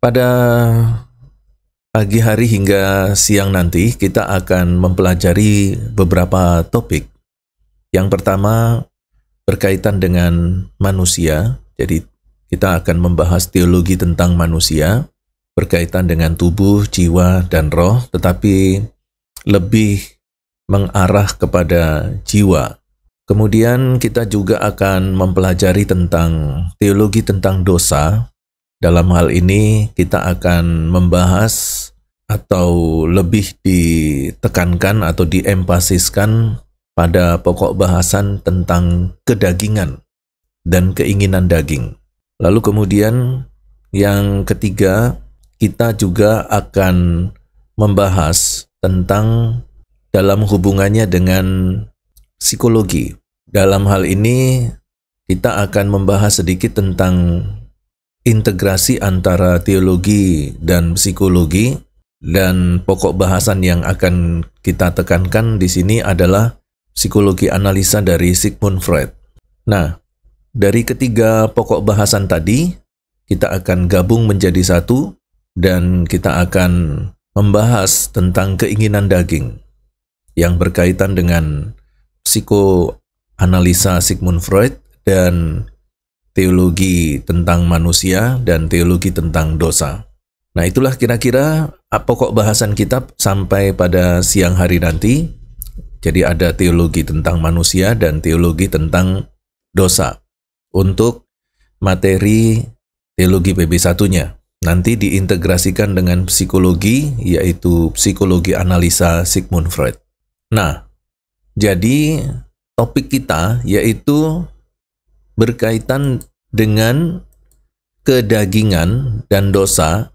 Pada pagi hari hingga siang nanti kita akan mempelajari beberapa topik. Yang pertama berkaitan dengan manusia. Jadi kita akan membahas teologi tentang manusia berkaitan dengan tubuh, jiwa, dan roh, tetapi lebih mengarah kepada jiwa. Kemudian kita juga akan mempelajari tentang teologi tentang dosa. Dalam hal ini kita akan membahas atau lebih ditekankan atau diempasiskan pada pokok bahasan tentang kedagingan dan keinginan daging. Lalu kemudian yang ketiga, kita juga akan membahas tentang dalam hubungannya dengan psikologi. Dalam hal ini kita akan membahas sedikit tentang integrasi antara teologi dan psikologi, dan pokok bahasan yang akan kita tekankan di sini adalah psikologi analisa dari Sigmund Freud. Nah, dari ketiga pokok bahasan tadi, kita akan gabung menjadi satu dan kita akan membahas tentang keinginan daging yang berkaitan dengan psikoanalisa Sigmund Freud dan teologi tentang manusia dan teologi tentang dosa. Nah, itulah kira-kira pokok bahasan kita sampai pada siang hari nanti. Jadi ada teologi tentang manusia dan teologi tentang dosa. Untuk materi teologi PB1-nya nanti diintegrasikan dengan psikologi, yaitu psikologi analisa Sigmund Freud. Nah, jadi topik kita yaitu berkaitan dengan kedagingan dan dosa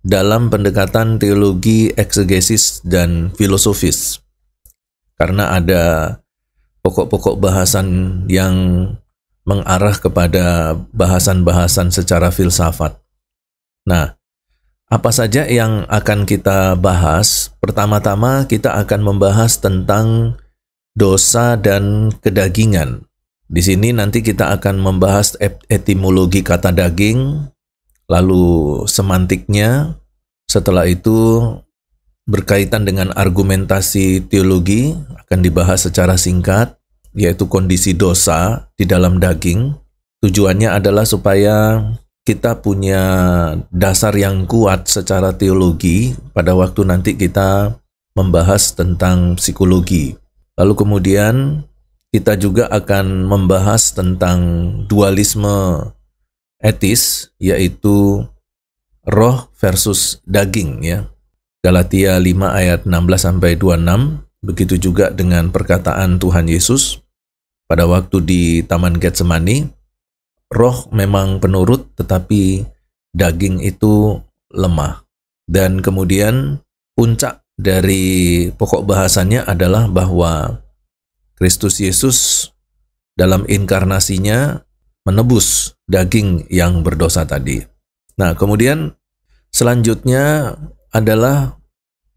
dalam pendekatan teologi eksegesis dan filosofis. Karena ada pokok-pokok bahasan yang mengarah kepada bahasan-bahasan secara filsafat. Nah, apa saja yang akan kita bahas? Pertama-tama kita akan membahas tentang dosa dan kedagingan. Di sini nanti kita akan membahas etimologi kata daging, lalu semantiknya. Setelah itu berkaitan dengan argumentasi teologi akan dibahas secara singkat, yaitu kondisi dosa di dalam daging. Tujuannya adalah supaya kita punya dasar yang kuat secara teologi pada waktu nanti kita membahas tentang psikologi. Lalu kemudian kita juga akan membahas tentang dualisme etis, yaitu roh versus daging, ya. Galatia 5 ayat 16-26, begitu juga dengan perkataan Tuhan Yesus pada waktu di Taman Getsemani, roh memang penurut tetapi daging itu lemah. Dan kemudian puncak dari pokok bahasannya adalah bahwa Kristus Yesus dalam inkarnasinya menebus daging yang berdosa tadi. Nah, kemudian selanjutnya adalah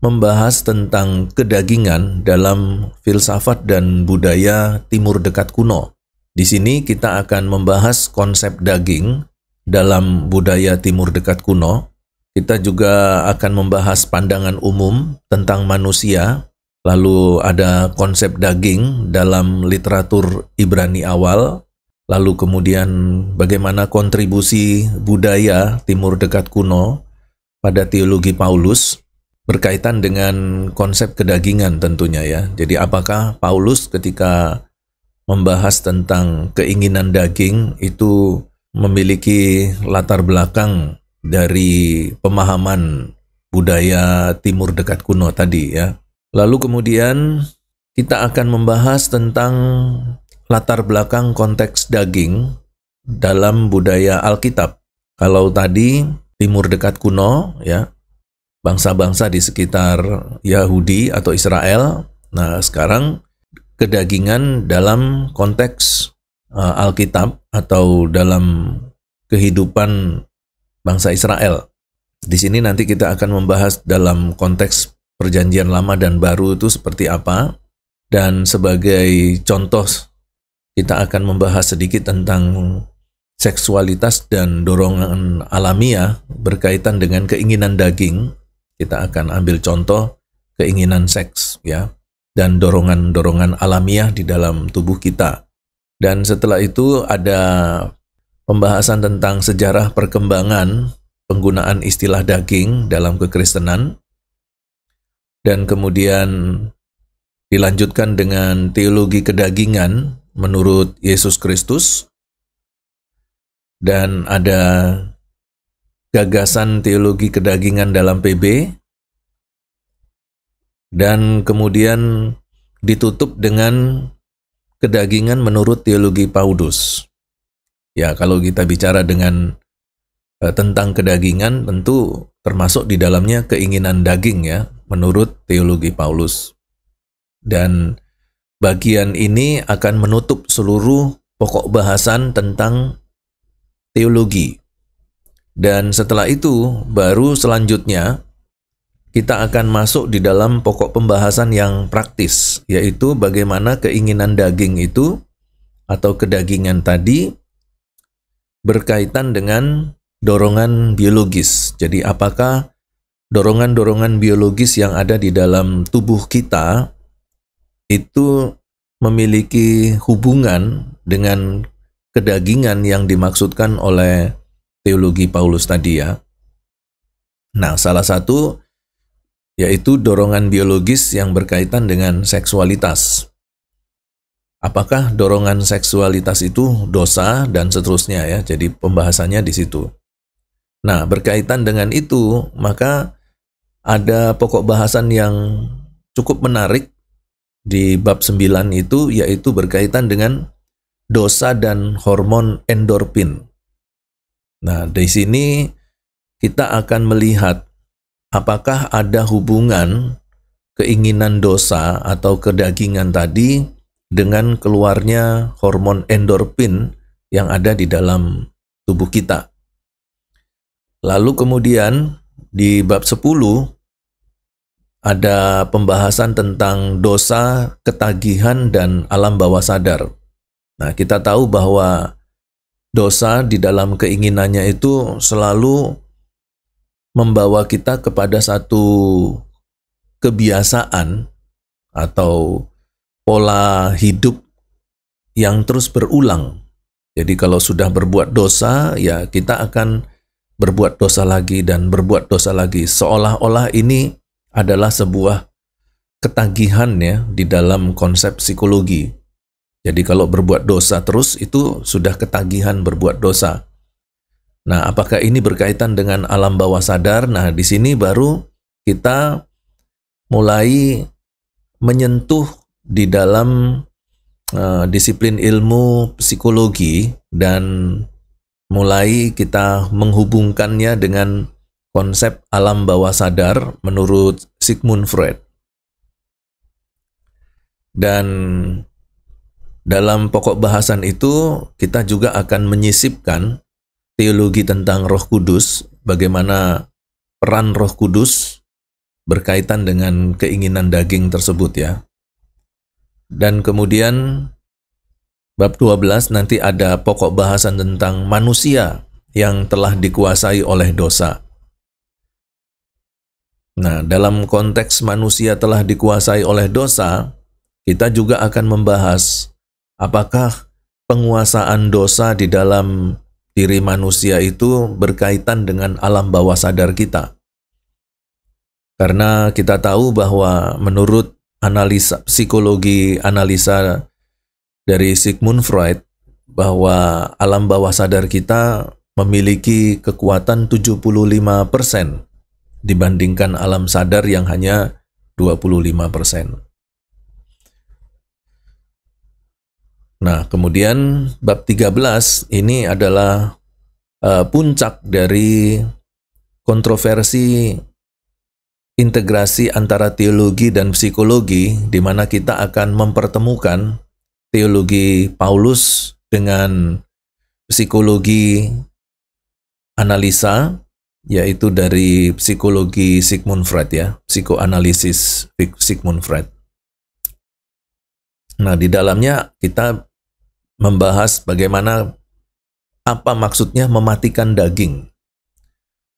membahas tentang kedagingan dalam filsafat dan budaya Timur Dekat kuno. Di sini kita akan membahas konsep daging dalam budaya Timur Dekat kuno. Kita juga akan membahas pandangan umum tentang manusia. Lalu ada konsep daging dalam literatur Ibrani awal. Lalu kemudian bagaimana kontribusi budaya Timur Dekat kuno pada teologi Paulus berkaitan dengan konsep kedagingan tentunya, ya. Jadi apakah Paulus ketika membahas tentang keinginan daging itu memiliki latar belakang dari pemahaman budaya Timur Dekat kuno tadi, ya. Lalu kemudian kita akan membahas tentang latar belakang konteks daging dalam budaya Alkitab. Kalau tadi Timur Dekat kuno, ya, bangsa-bangsa di sekitar Yahudi atau Israel. Nah, sekarang kedagingan dalam konteks Alkitab atau dalam kehidupan bangsa Israel. Di sini nanti kita akan membahas dalam konteks Perjanjian Lama dan Baru itu seperti apa. Dan sebagai contoh, kita akan membahas sedikit tentang seksualitas dan dorongan alamiah berkaitan dengan keinginan daging. Kita akan ambil contoh keinginan seks, ya, dan dorongan-dorongan alamiah di dalam tubuh kita. Dan setelah itu ada pembahasan tentang sejarah perkembangan penggunaan istilah daging dalam kekristenan, dan kemudian dilanjutkan dengan teologi kedagingan menurut Yesus Kristus, dan ada gagasan teologi kedagingan dalam PB, dan kemudian ditutup dengan kedagingan menurut teologi Paulus. Ya, kalau kita bicara dengan tentang kedagingan, tentu termasuk di dalamnya keinginan daging, ya, menurut teologi Paulus. Dan bagian ini akan menutup seluruh pokok bahasan tentang teologi. Dan setelah itu, baru selanjutnya kita akan masuk di dalam pokok pembahasan yang praktis, yaitu bagaimana keinginan daging itu atau kedagingan tadi berkaitan dengan dorongan biologis. Jadi apakah dorongan-dorongan biologis yang ada di dalam tubuh kita itu memiliki hubungan dengan kedagingan yang dimaksudkan oleh teologi Paulus tadi, ya. Nah, salah satu yaitu dorongan biologis yang berkaitan dengan seksualitas. Apakah dorongan seksualitas itu dosa dan seterusnya, ya. Jadi pembahasannya di situ. Nah, berkaitan dengan itu, maka ada pokok bahasan yang cukup menarik di bab 9 itu, yaitu berkaitan dengan dosa dan hormon endorfin. Nah, di sini kita akan melihat apakah ada hubungan keinginan dosa atau kedagingan tadi dengan keluarnya hormon endorfin yang ada di dalam tubuh kita. Lalu kemudian di bab 10 ada pembahasan tentang dosa, ketagihan, dan alam bawah sadar. Nah, kita tahu bahwa dosa di dalam keinginannya itu selalu membawa kita kepada satu kebiasaan atau pola hidup yang terus berulang. Jadi kalau sudah berbuat dosa, ya kita akan berbuat dosa lagi dan berbuat dosa lagi. Seolah-olah ini adalah sebuah ketagihan, ya, di dalam konsep psikologi. Jadi kalau berbuat dosa terus itu sudah ketagihan berbuat dosa. Nah, apakah ini berkaitan dengan alam bawah sadar? Nah, di sini baru kita mulai menyentuh di dalam disiplin ilmu psikologi dan mulai kita menghubungkannya dengan konsep alam bawah sadar menurut Sigmund Freud. Dan dalam pokok bahasan itu kita juga akan menyisipkan teologi tentang Roh Kudus, bagaimana peran Roh Kudus berkaitan dengan keinginan daging tersebut, ya. Dan kemudian bab 12 nanti ada pokok bahasan tentang manusia yang telah dikuasai oleh dosa. Nah, dalam konteks manusia telah dikuasai oleh dosa, kita juga akan membahas apakah penguasaan dosa di dalam diri manusia itu berkaitan dengan alam bawah sadar kita. Karena kita tahu bahwa menurut analisa psikologi analisa dari Sigmund Freud, bahwa alam bawah sadar kita memiliki kekuatan 75% dibandingkan alam sadar yang hanya 25%. Nah, kemudian bab 13 ini adalah puncak dari kontroversi integrasi antara teologi dan psikologi, di mana kita akan mempertemukan teologi Paulus dengan psikologi analisa, yaitu dari psikologi Sigmund Freud, ya, psikoanalisis Sigmund Freud. Nah, di dalamnya kita membahas bagaimana apa maksudnya mematikan daging.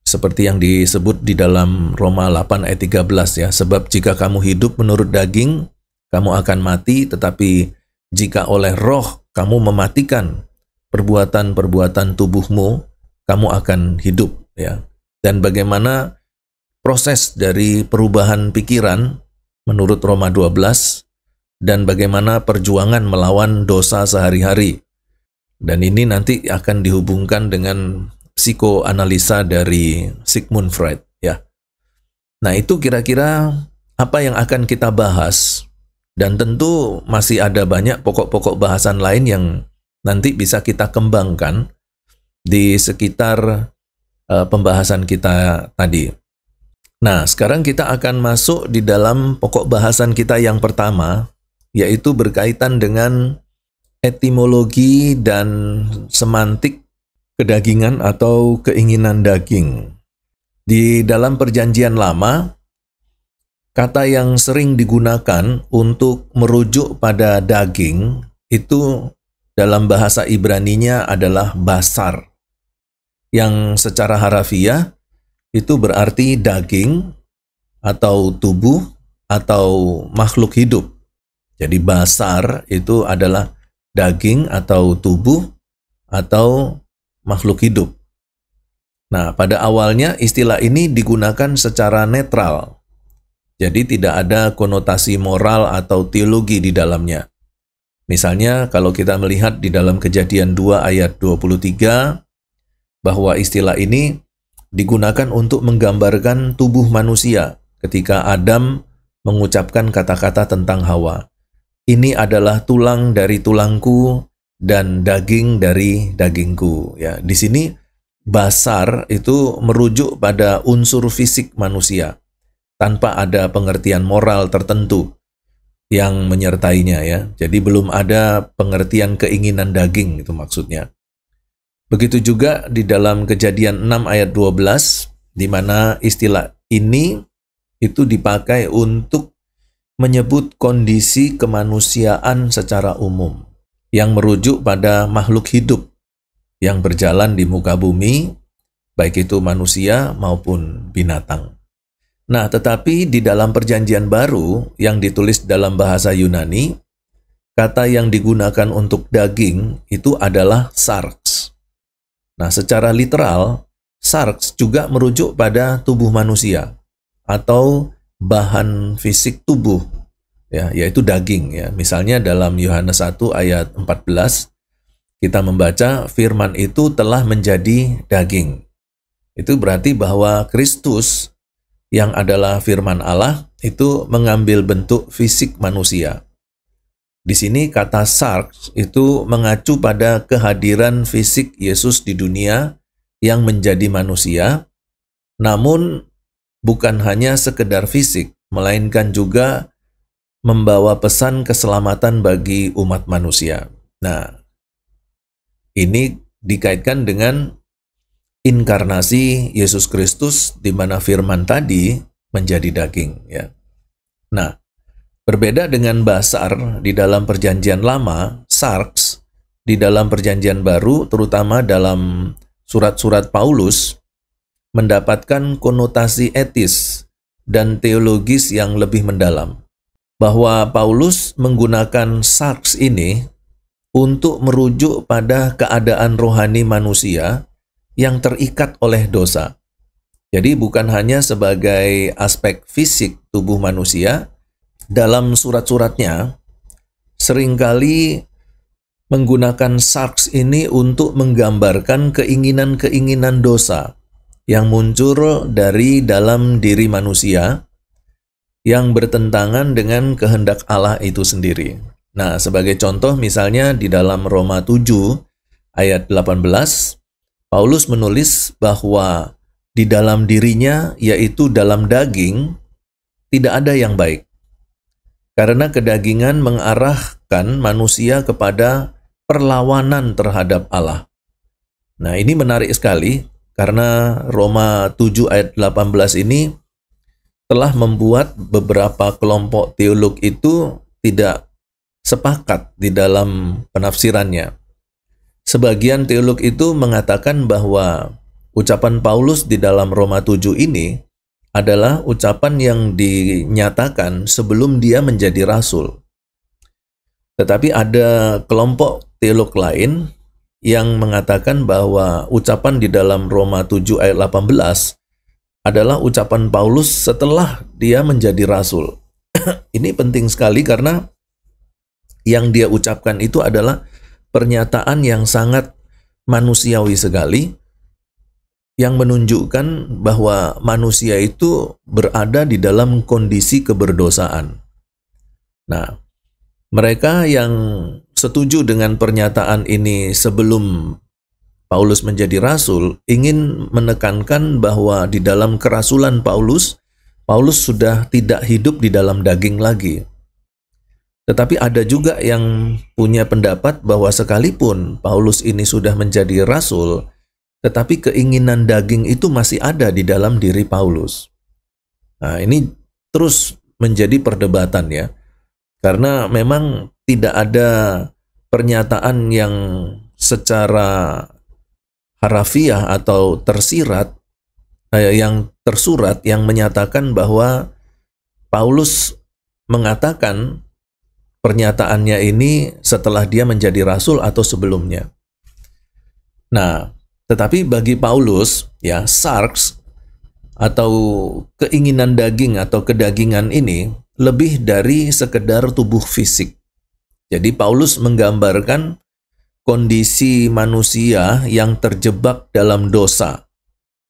Seperti yang disebut di dalam Roma 8 ayat 13 ya. Sebab jika kamu hidup menurut daging, kamu akan mati, tetapi jika oleh roh kamu mematikan perbuatan-perbuatan tubuhmu, kamu akan hidup ya. Dan bagaimana proses dari perubahan pikiran menurut Roma 12 dan bagaimana perjuangan melawan dosa sehari-hari. Dan ini nanti akan dihubungkan dengan psikoanalisa dari Sigmund Freud ya. Nah, itu kira-kira apa yang akan kita bahas, dan tentu masih ada banyak pokok-pokok bahasan lain yang nanti bisa kita kembangkan di sekitar pembahasan kita tadi. Nah, sekarang kita akan masuk di dalam pokok bahasan kita yang pertama, yaitu berkaitan dengan etimologi dan semantik kedagingan atau keinginan daging. Di dalam Perjanjian Lama, kata yang sering digunakan untuk merujuk pada daging itu dalam bahasa Ibraninya adalah basar, yang secara harafiah itu berarti daging atau tubuh atau makhluk hidup. Jadi basar itu adalah daging atau tubuh atau makhluk hidup. Nah, pada awalnya istilah ini digunakan secara netral. Jadi tidak ada konotasi moral atau teologi di dalamnya. Misalnya kalau kita melihat di dalam Kejadian 2 ayat 23, bahwa istilah ini digunakan untuk menggambarkan tubuh manusia ketika Adam mengucapkan kata-kata tentang Hawa. Ini adalah tulang dari tulangku dan daging dari dagingku. Ya, di sini basar itu merujuk pada unsur fisik manusia tanpa ada pengertian moral tertentu yang menyertainya ya. Jadi belum ada pengertian keinginan daging itu maksudnya. Begitu juga di dalam Kejadian 6 ayat 12 di mana istilah ini itu dipakai untuk menyebut kondisi kemanusiaan secara umum yang merujuk pada makhluk hidup yang berjalan di muka bumi, baik itu manusia maupun binatang. Nah, tetapi di dalam Perjanjian Baru yang ditulis dalam bahasa Yunani, kata yang digunakan untuk daging itu adalah sarx. Nah, secara literal, sarx juga merujuk pada tubuh manusia atau bahan fisik tubuh, ya, yaitu daging. Ya. Misalnya dalam Yohanes 1 ayat 14, kita membaca firman itu telah menjadi daging. Itu berarti bahwa Kristus yang adalah firman Allah itu mengambil bentuk fisik manusia. Di sini kata sarx itu mengacu pada kehadiran fisik Yesus di dunia yang menjadi manusia, namun bukan hanya sekedar fisik, melainkan juga membawa pesan keselamatan bagi umat manusia. Nah, ini dikaitkan dengan inkarnasi Yesus Kristus di mana firman tadi menjadi daging ya. Nah, berbeda dengan basar di dalam Perjanjian Lama, sarx di dalam Perjanjian Baru terutama dalam surat-surat Paulus mendapatkan konotasi etis dan teologis yang lebih mendalam. Bahwa Paulus menggunakan sarx ini untuk merujuk pada keadaan rohani manusia yang terikat oleh dosa. Jadi bukan hanya sebagai aspek fisik tubuh manusia, dalam surat-suratnya seringkali menggunakan sarx ini untuk menggambarkan keinginan-keinginan dosa yang muncul dari dalam diri manusia yang bertentangan dengan kehendak Allah itu sendiri. Nah, sebagai contoh misalnya di dalam Roma 7 ayat 18, Paulus menulis bahwa di dalam dirinya, yaitu dalam daging, tidak ada yang baik. Karena kedagingan mengarahkan manusia kepada perlawanan terhadap Allah. Nah, ini menarik sekali karena Roma 7 ayat 18 ini telah membuat beberapa kelompok teolog itu tidak sepakat di dalam penafsirannya. Sebagian teolog itu mengatakan bahwa ucapan Paulus di dalam Roma 7 ini adalah ucapan yang dinyatakan sebelum dia menjadi rasul. Tetapi ada kelompok teolog lain yang mengatakan bahwa ucapan di dalam Roma 7 ayat 18 adalah ucapan Paulus setelah dia menjadi rasul. Ini penting sekali karena yang dia ucapkan itu adalah pernyataan yang sangat manusiawi sekali, yang menunjukkan bahwa manusia itu berada di dalam kondisi keberdosaan. Nah, mereka yang setuju dengan pernyataan ini sebelum Paulus menjadi rasul ingin menekankan bahwa di dalam kerasulan Paulus sudah tidak hidup di dalam daging lagi. Tetapi ada juga yang punya pendapat bahwa sekalipun Paulus ini sudah menjadi rasul, tetapi keinginan daging itu masih ada di dalam diri Paulus. Nah, ini terus menjadi perdebatan ya. Karena memang tidak ada pernyataan yang secara harafiah atau tersirat, yang tersurat yang menyatakan bahwa Paulus mengatakan pernyataannya ini setelah dia menjadi rasul atau sebelumnya. Nah, tetapi bagi Paulus, ya, sarx atau keinginan daging atau kedagingan ini lebih dari sekedar tubuh fisik. Jadi Paulus menggambarkan kondisi manusia yang terjebak dalam dosa.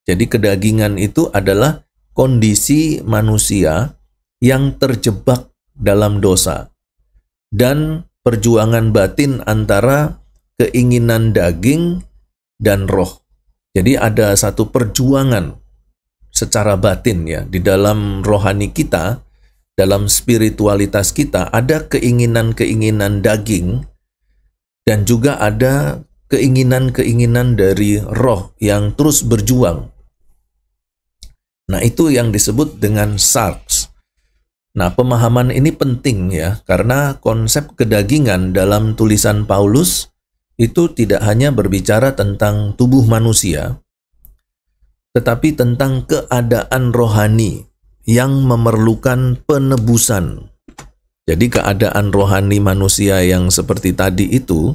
Jadi kedagingan itu adalah kondisi manusia yang terjebak dalam dosa. Dan perjuangan batin antara keinginan daging dan roh. Jadi ada satu perjuangan secara batin ya, di dalam rohani kita, dalam spiritualitas kita ada keinginan-keinginan daging dan juga ada keinginan-keinginan dari roh yang terus berjuang. Nah, itu yang disebut dengan sarx. Nah, pemahaman ini penting ya, karena konsep kedagingan dalam tulisan Paulus itu tidak hanya berbicara tentang tubuh manusia, tetapi tentang keadaan rohani yang memerlukan penebusan. Jadi keadaan rohani manusia yang seperti tadi itu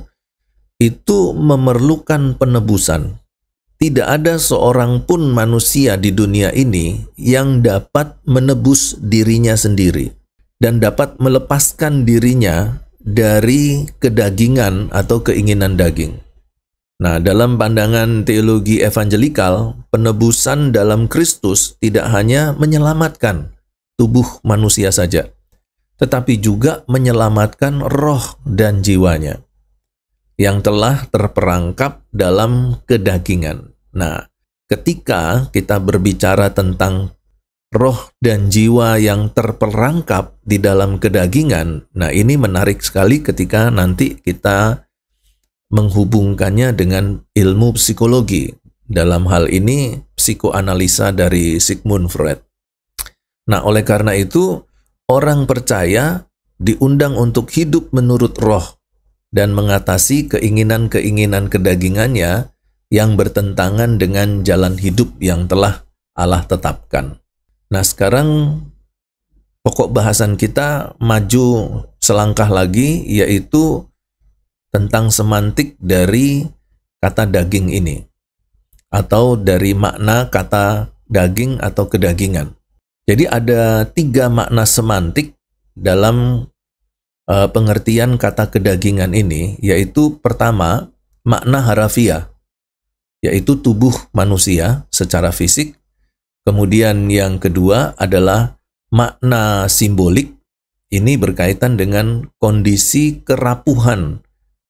memerlukan penebusan. Tidak ada seorang pun manusia di dunia ini yang dapat menebus dirinya sendiri dan dapat melepaskan dirinya dari kedagingan atau keinginan daging. Nah, dalam pandangan teologi evangelikal, penebusan dalam Kristus tidak hanya menyelamatkan tubuh manusia saja, tetapi juga menyelamatkan roh dan jiwanya yang telah terperangkap dalam kedagingan. Nah, ketika kita berbicara tentang roh dan jiwa yang terperangkap di dalam kedagingan, nah ini menarik sekali ketika nanti kita menghubungkannya dengan ilmu psikologi. Dalam hal ini, psikoanalisa dari Sigmund Freud. Nah, oleh karena itu, orang percaya diundang untuk hidup menurut roh dan mengatasi keinginan-keinginan kedagingannya yang bertentangan dengan jalan hidup yang telah Allah tetapkan. Nah, sekarang pokok bahasan kita maju selangkah lagi, yaitu tentang semantik dari kata daging ini, atau dari makna kata daging atau kedagingan. Jadi ada 3 makna semantik dalam pengertian kata kedagingan ini, yaitu pertama, makna harafiah, yaitu tubuh manusia secara fisik. Kemudian yang kedua adalah makna simbolik, ini berkaitan dengan kondisi kerapuhan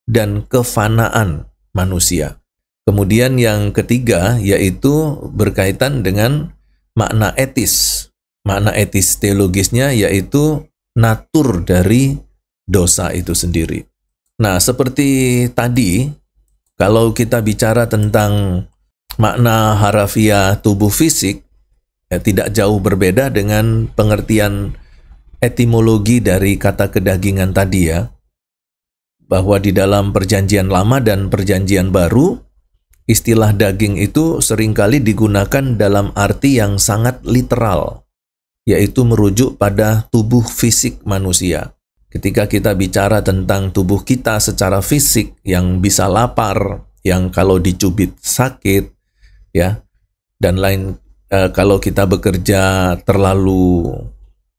dan kefanaan manusia. Kemudian yang ketiga yaitu berkaitan dengan makna etis. Makna etis teologisnya yaitu natur dari dosa itu sendiri. Nah, seperti tadi, kalau kita bicara tentang makna harafiah tubuh fisik, ya, tidak jauh berbeda dengan pengertian etimologi dari kata kedagingan tadi ya, bahwa di dalam perjanjian lama dan perjanjian baru, istilah daging itu seringkali digunakan dalam arti yang sangat literal, yaitu merujuk pada tubuh fisik manusia. Ketika kita bicara tentang tubuh kita secara fisik yang bisa lapar, yang kalau dicubit sakit, ya, dan lain, kalau kita bekerja terlalu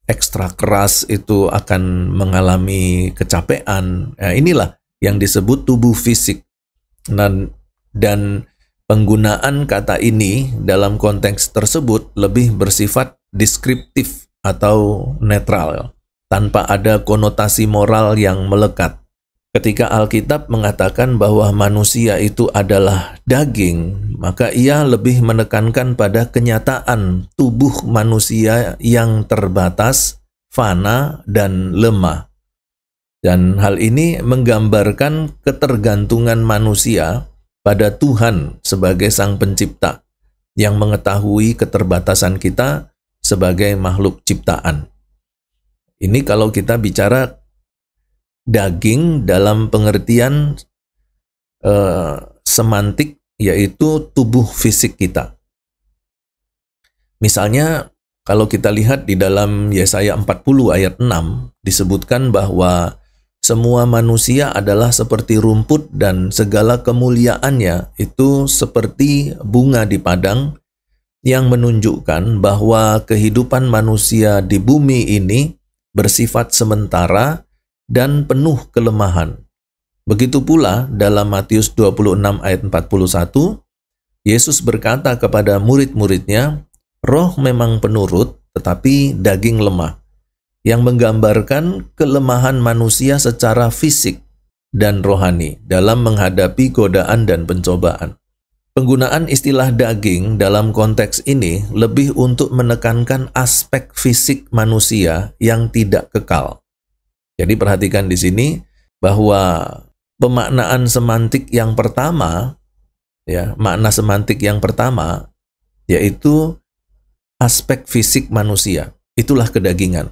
ekstra keras itu akan mengalami kecapean. Nah, inilah yang disebut tubuh fisik. Dan penggunaan kata ini dalam konteks tersebut lebih bersifat deskriptif atau netral, tanpa ada konotasi moral yang melekat. Ketika Alkitab mengatakan bahwa manusia itu adalah daging, maka ia lebih menekankan pada kenyataan tubuh manusia yang terbatas, fana, dan lemah. Dan hal ini menggambarkan ketergantungan manusia pada Tuhan sebagai Sang Pencipta yang mengetahui keterbatasan kita sebagai makhluk ciptaan. Ini kalau kita bicara daging dalam pengertian semantik, yaitu tubuh fisik kita. Misalnya kalau kita lihat di dalam Yesaya 40 ayat 6 disebutkan bahwa semua manusia adalah seperti rumput dan segala kemuliaannya itu seperti bunga di padang, yang menunjukkan bahwa kehidupan manusia di bumi ini bersifat sementara dan penuh kelemahan. Begitu pula dalam Matius 26 ayat 41, Yesus berkata kepada murid-muridnya, "Roh memang penurut, tetapi daging lemah," yang menggambarkan kelemahan manusia secara fisik dan rohani dalam menghadapi godaan dan pencobaan. Penggunaan istilah daging dalam konteks ini lebih untuk menekankan aspek fisik manusia yang tidak kekal. Jadi perhatikan di sini bahwa pemaknaan semantik yang pertama, ya, makna semantik yang pertama yaitu aspek fisik manusia. Itulah kedagingan.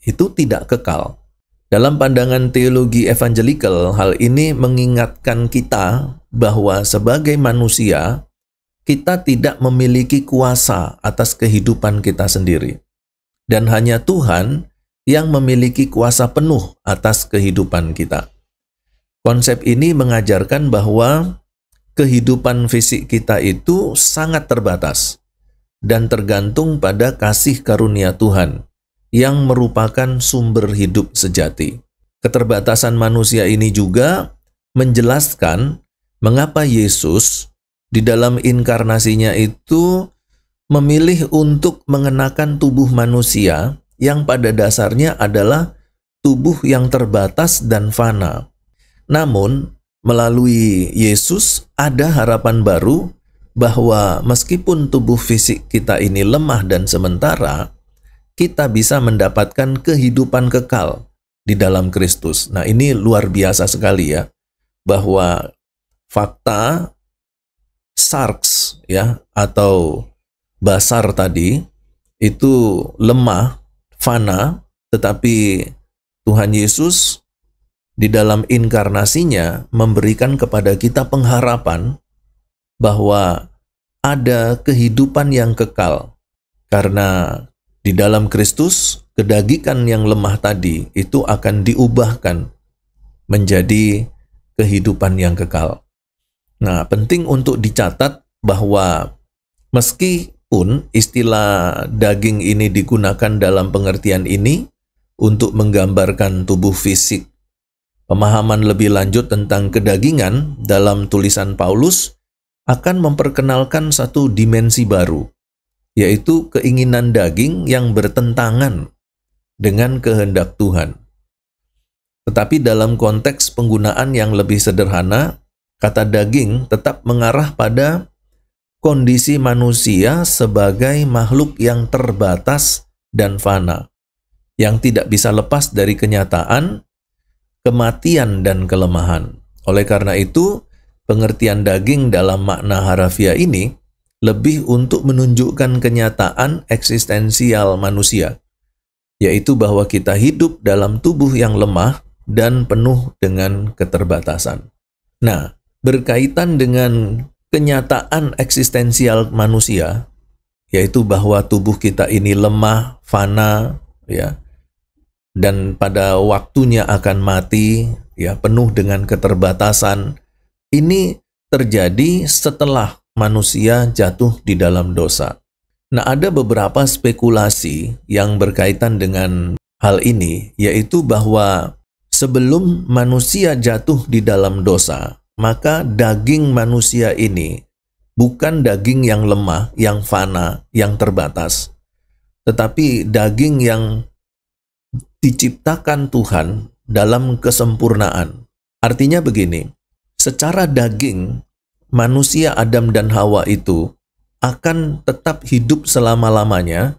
Itu tidak kekal. Dalam pandangan teologi evangelikal, hal ini mengingatkan kita bahwa sebagai manusia, kita tidak memiliki kuasa atas kehidupan kita sendiri. Dan hanya Tuhan yang memiliki kuasa penuh atas kehidupan kita. Konsep ini mengajarkan bahwa kehidupan fisik kita itu sangat terbatas dan tergantung pada kasih karunia Tuhan yang merupakan sumber hidup sejati. Keterbatasan manusia ini juga menjelaskan mengapa Yesus di dalam inkarnasinya itu memilih untuk mengenakan tubuh manusia yang pada dasarnya adalah tubuh yang terbatas dan fana. Namun, melalui Yesus ada harapan baru bahwa meskipun tubuh fisik kita ini lemah dan sementara, kita bisa mendapatkan kehidupan kekal di dalam Kristus. Nah, ini luar biasa sekali ya, bahwa fakta sarx ya atau basar tadi itu lemah, fana, tetapi Tuhan Yesus di dalam inkarnasinya memberikan kepada kita pengharapan bahwa ada kehidupan yang kekal. Karena di dalam Kristus, kedagingan yang lemah tadi itu akan diubahkan menjadi kehidupan yang kekal. Nah, penting untuk dicatat bahwa meskipun istilah daging ini digunakan dalam pengertian ini untuk menggambarkan tubuh fisik, pemahaman lebih lanjut tentang kedagingan dalam tulisan Paulus akan memperkenalkan satu dimensi baru, yaitu keinginan daging yang bertentangan dengan kehendak Tuhan. Tetapi dalam konteks penggunaan yang lebih sederhana, kata daging tetap mengarah pada kondisi manusia sebagai makhluk yang terbatas dan fana, yang tidak bisa lepas dari kenyataan kematian dan kelemahan. Oleh karena itu, pengertian daging dalam makna harafiah ini lebih untuk menunjukkan kenyataan eksistensial manusia, yaitu bahwa kita hidup dalam tubuh yang lemah dan penuh dengan keterbatasan. Nah, berkaitan dengan kenyataan eksistensial manusia, yaitu bahwa tubuh kita ini lemah, fana, ya, dan pada waktunya akan mati, ya, penuh dengan keterbatasan. Ini terjadi setelah manusia jatuh di dalam dosa. Nah, ada beberapa spekulasi yang berkaitan dengan hal ini, yaitu bahwa sebelum manusia jatuh di dalam dosa, maka daging manusia ini bukan daging yang lemah, yang fana, yang terbatas, tetapi daging yang diciptakan Tuhan dalam kesempurnaan. Artinya begini, secara daging, manusia Adam dan Hawa itu akan tetap hidup selama-lamanya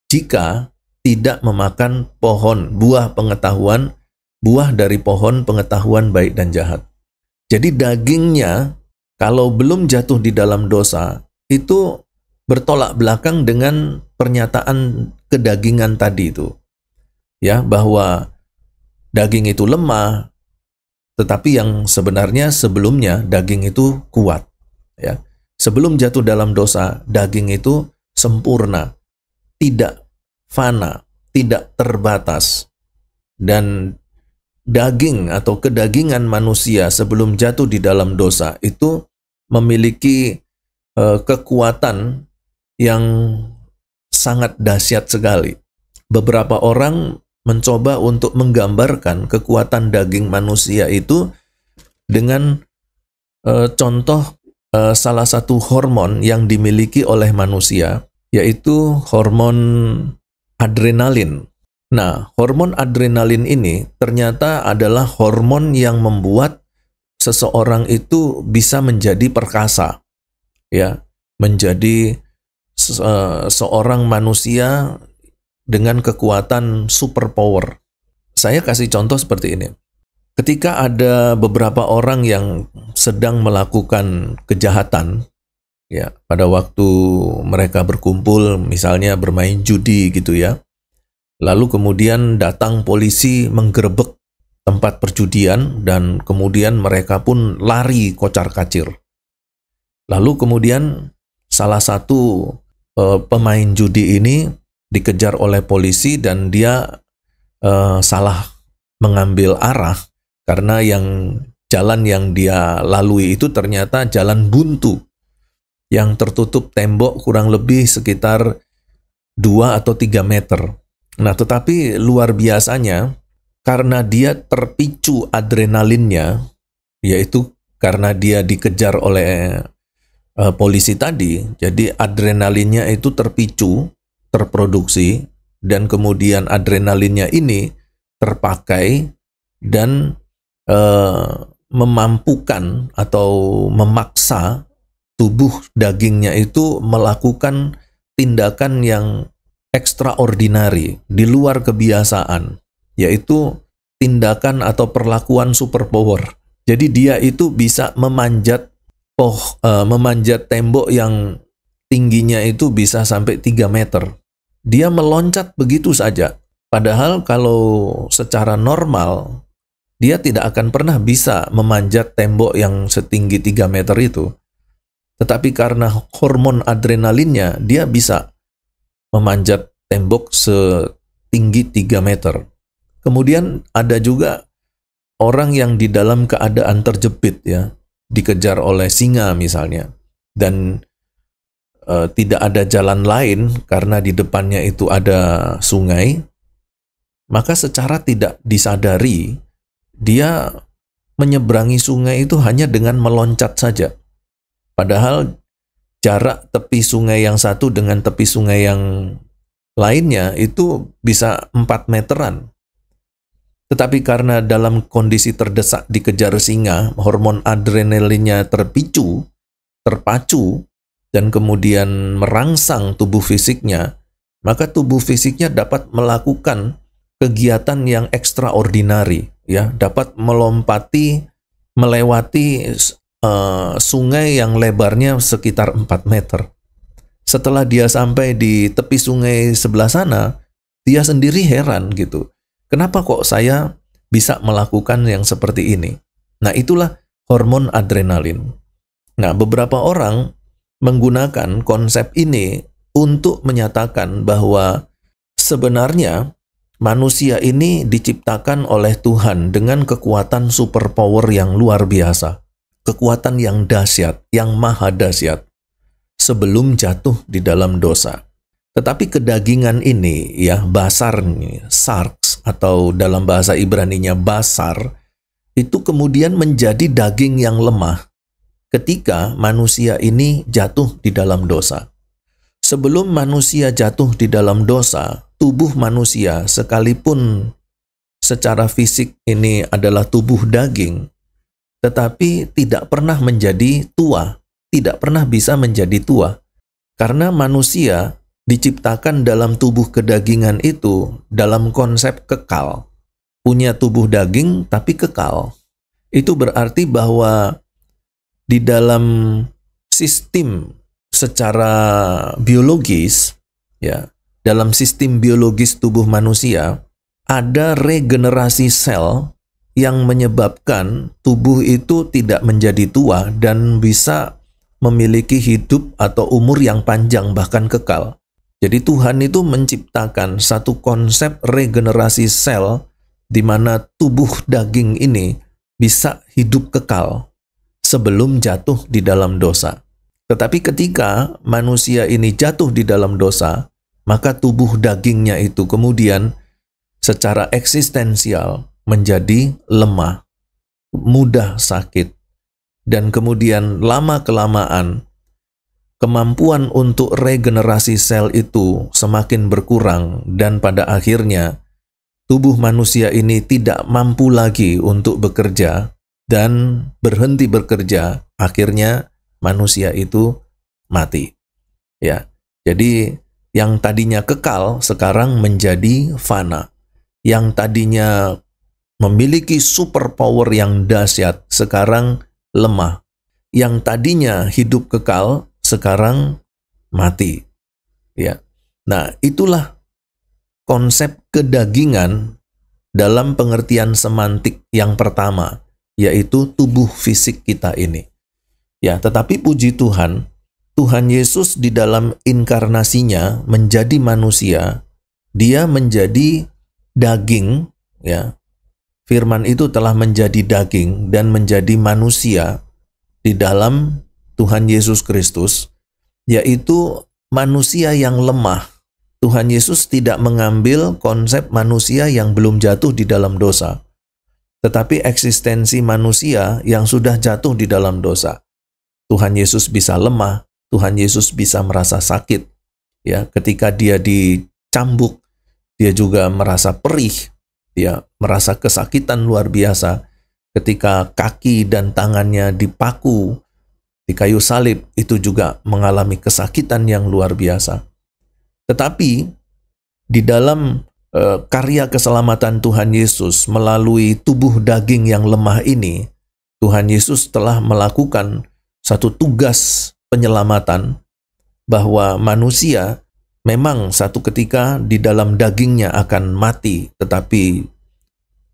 jika tidak memakan buah pengetahuan, buah dari pohon pengetahuan baik dan jahat. Jadi dagingnya, kalau belum jatuh di dalam dosa, itu bertolak belakang dengan pernyataan kedagingan tadi itu. Ya, bahwa daging itu lemah, tetapi yang sebenarnya sebelumnya daging itu kuat. Ya. Sebelum jatuh dalam dosa, daging itu sempurna, tidak fana, tidak terbatas. Dan daging atau kedagingan manusia sebelum jatuh di dalam dosa itu memiliki kekuatan yang sangat dahsyat sekali. Beberapa orang mencoba untuk menggambarkan kekuatan daging manusia itu dengan contoh salah satu hormon yang dimiliki oleh manusia, yaitu hormon adrenalin. Nah, hormon adrenalin ini ternyata adalah hormon yang membuat seseorang itu bisa menjadi perkasa, ya, menjadi seorang manusia dengan kekuatan superpower. Saya kasih contoh seperti ini. Ketika ada beberapa orang yang sedang melakukan kejahatan, ya, pada waktu mereka berkumpul, misalnya bermain judi gitu ya, lalu kemudian datang polisi menggerebek tempat perjudian dan kemudian mereka pun lari kocar-kacir. Lalu kemudian salah satu pemain judi ini dikejar oleh polisi dan dia salah mengambil arah karena jalan yang dia lalui itu ternyata jalan buntu yang tertutup tembok kurang lebih sekitar 2 atau 3 meter. Nah, tetapi luar biasanya, karena dia terpicu adrenalinnya, yaitu karena dia dikejar oleh polisi tadi, jadi adrenalinnya itu terpicu, terproduksi, dan kemudian adrenalinnya ini terpakai dan memampukan atau memaksa tubuh dagingnya itu melakukan tindakan yang extraordinary, di luar kebiasaan, yaitu tindakan atau perlakuan superpower. Jadi dia itu bisa memanjat tembok yang tingginya itu bisa sampai 3 meter. Dia meloncat begitu saja. Padahal kalau secara normal, dia tidak akan pernah bisa memanjat tembok yang setinggi 3 meter itu. Tetapi karena hormon adrenalinnya, dia bisa memanjat tembok setinggi 3 meter. Kemudian ada juga orang yang di dalam keadaan terjepit, ya, dikejar oleh singa misalnya, dan tidak ada jalan lain karena di depannya itu ada sungai, maka secara tidak disadari dia menyeberangi sungai itu hanya dengan meloncat saja. Padahal jarak tepi sungai yang satu dengan tepi sungai yang lainnya itu bisa 4 meteran. Tetapi karena dalam kondisi terdesak dikejar singa, hormon adrenalinnya terpacu, dan kemudian merangsang tubuh fisiknya, maka tubuh fisiknya dapat melakukan kegiatan yang ekstraordinari, ya, dapat melewati sungai yang lebarnya sekitar 4 meter. Setelah dia sampai di tepi sungai sebelah sana, dia sendiri heran gitu. Kenapa kok saya bisa melakukan yang seperti ini? Nah, itulah hormon adrenalin. Nah, beberapa orang menggunakan konsep ini untuk menyatakan bahwa sebenarnya manusia ini diciptakan oleh Tuhan dengan kekuatan superpower yang luar biasa, kekuatan yang dahsyat, yang maha dahsyat, sebelum jatuh di dalam dosa. Tetapi kedagingan ini, ya, basar, sarx, atau dalam bahasa Ibraninya basar, itu kemudian menjadi daging yang lemah ketika manusia ini jatuh di dalam dosa. Sebelum manusia jatuh di dalam dosa, tubuh manusia sekalipun secara fisik ini adalah tubuh daging, tetapi tidak pernah menjadi tua, tidak pernah bisa menjadi tua. Karena manusia diciptakan dalam tubuh kedagingan itu dalam konsep kekal. Punya tubuh daging tapi kekal. Itu berarti bahwa di dalam sistem secara biologis, ya, dalam sistem biologis tubuh manusia, ada regenerasi sel yang menyebabkan tubuh itu tidak menjadi tua dan bisa memiliki hidup atau umur yang panjang, bahkan kekal. Jadi Tuhan itu menciptakan satu konsep regenerasi sel di mana tubuh daging ini bisa hidup kekal sebelum jatuh di dalam dosa. Tetapi ketika manusia ini jatuh di dalam dosa, maka tubuh dagingnya itu kemudian secara eksistensial menjadi lemah, mudah sakit, dan kemudian lama-kelamaan kemampuan untuk regenerasi sel itu semakin berkurang, dan pada akhirnya tubuh manusia ini tidak mampu lagi untuk bekerja dan berhenti bekerja. Akhirnya manusia itu mati. Ya. Jadi yang tadinya kekal sekarang menjadi fana. Yang tadinya memiliki superpower yang dahsyat sekarang lemah. Yang tadinya hidup kekal sekarang mati. Ya. Nah, itulah konsep kedagingan dalam pengertian semantik yang pertama, yaitu tubuh fisik kita ini. Ya, tetapi puji Tuhan, Tuhan Yesus di dalam inkarnasinya menjadi manusia, dia menjadi daging, ya. Firman itu telah menjadi daging dan menjadi manusia di dalam Tuhan Yesus Kristus, yaitu manusia yang lemah. Tuhan Yesus tidak mengambil konsep manusia yang belum jatuh di dalam dosa, tetapi eksistensi manusia yang sudah jatuh di dalam dosa. Tuhan Yesus bisa lemah, Tuhan Yesus bisa merasa sakit. Ya, ketika dia dicambuk, dia juga merasa perih, dia merasa kesakitan luar biasa. Ketika kaki dan tangannya dipaku di kayu salib, itu juga mengalami kesakitan yang luar biasa. Tetapi di dalam karya keselamatan Tuhan Yesus melalui tubuh daging yang lemah ini, Tuhan Yesus telah melakukan satu tugas penyelamatan, bahwa manusia memang satu ketika di dalam dagingnya akan mati, tetapi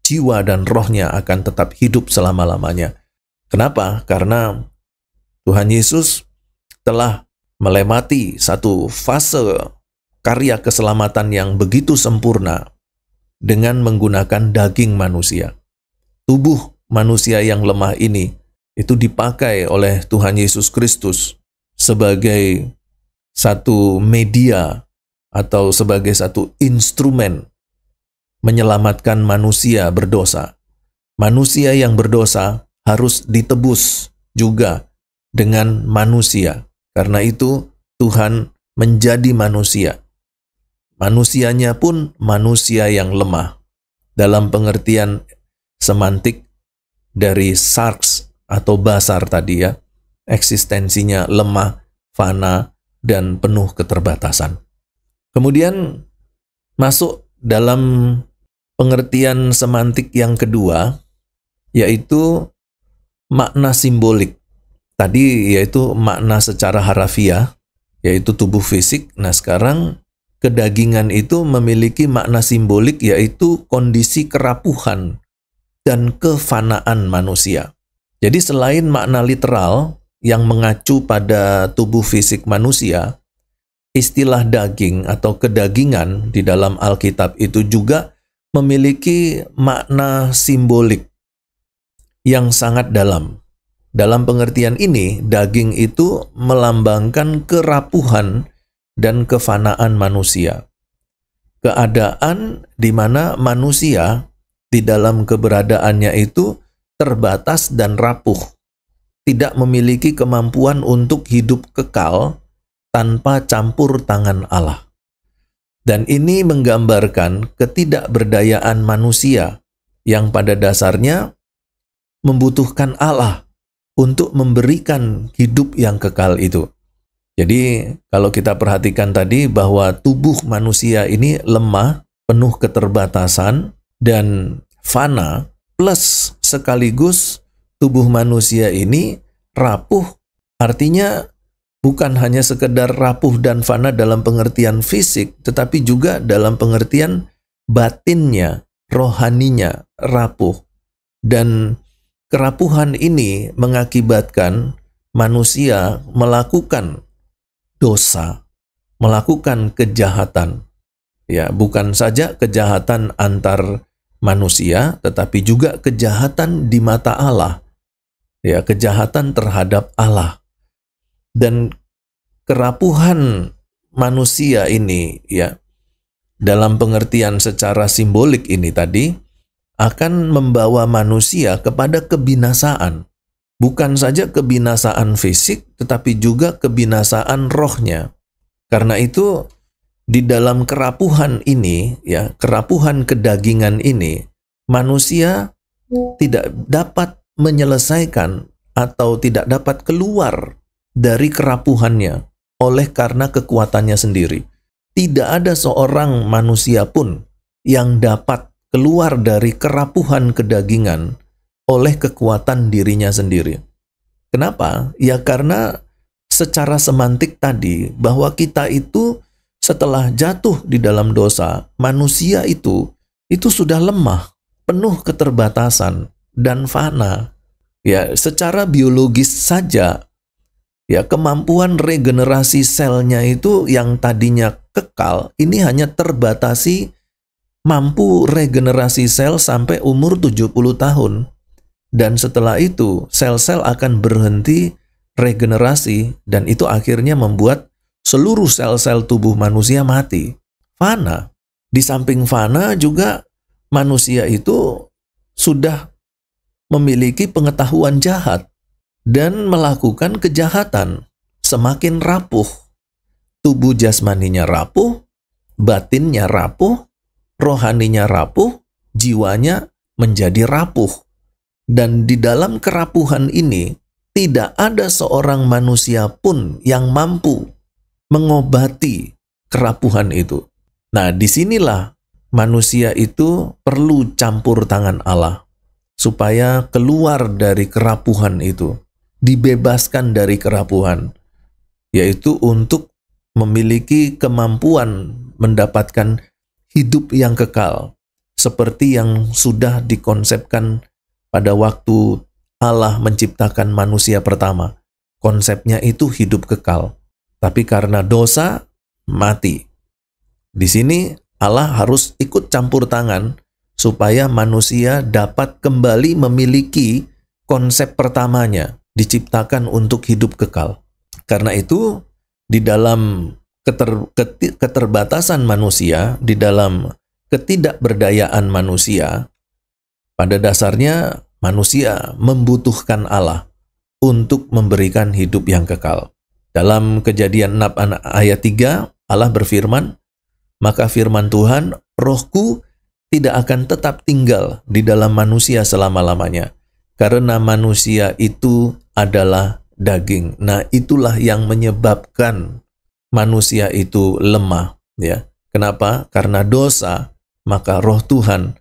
jiwa dan rohnya akan tetap hidup selama-lamanya. Kenapa? Karena Tuhan Yesus telah melewati satu fase karya keselamatan yang begitu sempurna dengan menggunakan daging manusia. Tubuh manusia yang lemah ini itu dipakai oleh Tuhan Yesus Kristus sebagai satu media atau sebagai satu instrumen menyelamatkan manusia berdosa. Manusia yang berdosa harus ditebus juga dengan manusia. Karena itu Tuhan menjadi manusia. Manusianya pun manusia yang lemah. Dalam pengertian semantik dari sarx atau basar tadi, ya, eksistensinya lemah, fana, dan penuh keterbatasan. Kemudian masuk dalam pengertian semantik yang kedua, yaitu makna simbolik. Tadi yaitu makna secara harafiah, yaitu tubuh fisik. Nah, sekarang kedagingan itu memiliki makna simbolik, yaitu kondisi kerapuhan dan kefanaan manusia. Jadi selain makna literal yang mengacu pada tubuh fisik manusia, istilah daging atau kedagingan di dalam Alkitab itu juga memiliki makna simbolik yang sangat dalam. Dalam pengertian ini, daging itu melambangkan kerapuhan dan kefanaan manusia. Keadaan di mana manusia di dalam keberadaannya itu terbatas dan rapuh, tidak memiliki kemampuan untuk hidup kekal tanpa campur tangan Allah. Dan ini menggambarkan ketidakberdayaan manusia yang pada dasarnya membutuhkan Allah untuk memberikan hidup yang kekal itu. Jadi kalau kita perhatikan tadi bahwa tubuh manusia ini lemah, penuh keterbatasan, dan fana, plus sekaligus tubuh manusia ini rapuh, artinya bukan hanya sekedar rapuh dan fana dalam pengertian fisik, tetapi juga dalam pengertian batinnya, rohaninya rapuh. Dan kerapuhan ini mengakibatkan manusia melakukan dosa, melakukan kejahatan. Ya, bukan saja kejahatan antar manusia, tetapi juga kejahatan di mata Allah. Ya, kejahatan terhadap Allah. Dan kerapuhan manusia ini, ya, dalam pengertian secara simbolik ini tadi, akan membawa manusia kepada kebinasaan. Bukan saja kebinasaan fisik, tetapi juga kebinasaan rohnya. Karena itu, di dalam kerapuhan ini, ya, kerapuhan kedagingan ini, manusia tidak dapat menyelesaikan atau tidak dapat keluar dari kerapuhannya oleh karena kekuatannya sendiri. Tidak ada seorang manusia pun yang dapat keluar dari kerapuhan kedagingan oleh kekuatan dirinya sendiri. Kenapa? Ya karena secara semantik tadi bahwa kita itu setelah jatuh di dalam dosa, manusia itu sudah lemah, penuh keterbatasan dan fana. Ya, secara biologis saja, ya, kemampuan regenerasi selnya itu yang tadinya kekal, ini hanya terbatasi mampu regenerasi sel sampai umur 70 tahun. Dan setelah itu, sel-sel akan berhenti regenerasi, dan itu akhirnya membuat seluruh sel-sel tubuh manusia mati. Fana. Di samping fana juga manusia itu sudah memiliki pengetahuan jahat dan melakukan kejahatan, semakin rapuh. Tubuh jasmaninya rapuh, batinnya rapuh, rohaninya rapuh, jiwanya menjadi rapuh. Dan di dalam kerapuhan ini, tidak ada seorang manusia pun yang mampu mengobati kerapuhan itu. Nah, disinilah manusia itu perlu campur tangan Allah, supaya keluar dari kerapuhan itu, dibebaskan dari kerapuhan, yaitu untuk memiliki kemampuan mendapatkan hidup yang kekal, seperti yang sudah dikonsepkan pada waktu Allah menciptakan manusia pertama. Konsepnya itu hidup kekal, tapi karena dosa, mati. Di sini Allah harus ikut campur tangan supaya manusia dapat kembali memiliki konsep pertamanya, diciptakan untuk hidup kekal. Karena itu, di dalam keterbatasan manusia, di dalam ketidakberdayaan manusia, pada dasarnya manusia membutuhkan Allah untuk memberikan hidup yang kekal. Dalam Kejadian 6 ayat 3, Allah berfirman, "Maka firman Tuhan, Rohku tidak akan tetap tinggal di dalam manusia selama-lamanya, karena manusia itu adalah daging." Nah, itulah yang menyebabkan manusia itu lemah, ya. Kenapa? Karena dosa, maka roh Tuhan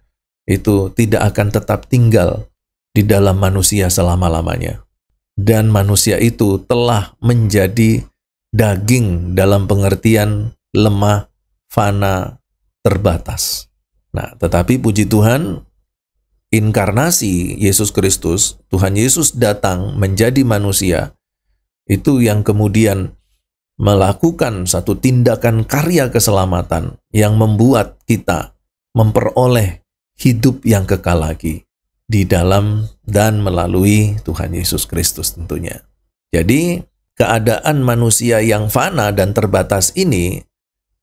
itu tidak akan tetap tinggal di dalam manusia selama-lamanya. Dan manusia itu telah menjadi daging dalam pengertian lemah, fana, terbatas. Nah, tetapi puji Tuhan, inkarnasi Yesus Kristus, Tuhan Yesus datang menjadi manusia, itu yang kemudian melakukan satu tindakan karya keselamatan yang membuat kita memperoleh hidup yang kekal lagi di dalam dan melalui Tuhan Yesus Kristus tentunya. Jadi, keadaan manusia yang fana dan terbatas ini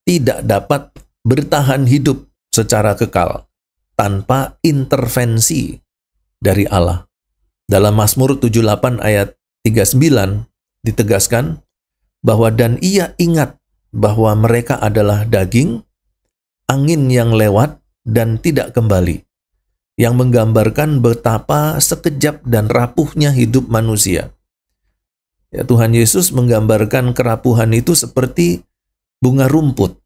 tidak dapat bertahan hidup secara kekal tanpa intervensi dari Allah. Dalam Mazmur 78 ayat 39 ditegaskan bahwa dan ia ingat bahwa mereka adalah daging, angin yang lewat dan tidak kembali, yang menggambarkan betapa sekejap dan rapuhnya hidup manusia. Ya, Tuhan Yesus menggambarkan kerapuhan itu seperti bunga rumput.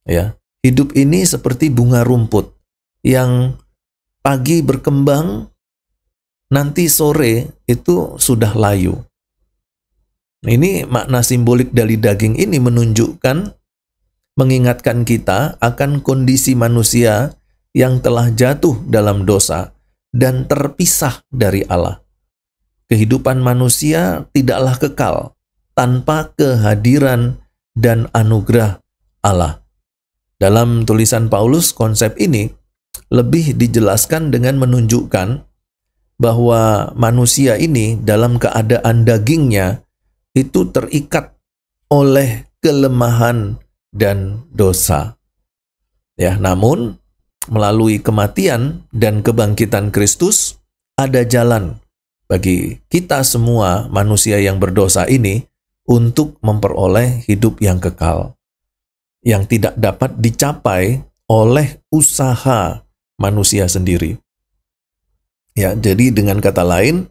Ya, hidup ini seperti bunga rumput yang pagi berkembang, nanti sore itu sudah layu. Ini makna simbolik dari daging ini menunjukkan, mengingatkan kita akan kondisi manusia yang telah jatuh dalam dosa dan terpisah dari Allah. Kehidupan manusia tidaklah kekal tanpa kehadiran dan anugerah Allah. Dalam tulisan Paulus, konsep ini lebih dijelaskan dengan menunjukkan bahwa manusia ini dalam keadaan dagingnya itu terikat oleh kelemahan dan dosa. Ya, namun melalui kematian dan kebangkitan Kristus ada jalan bagi kita semua manusia yang berdosa ini untuk memperoleh hidup yang kekal, yang tidak dapat dicapai oleh usaha manusia sendiri. Ya, jadi dengan kata lain,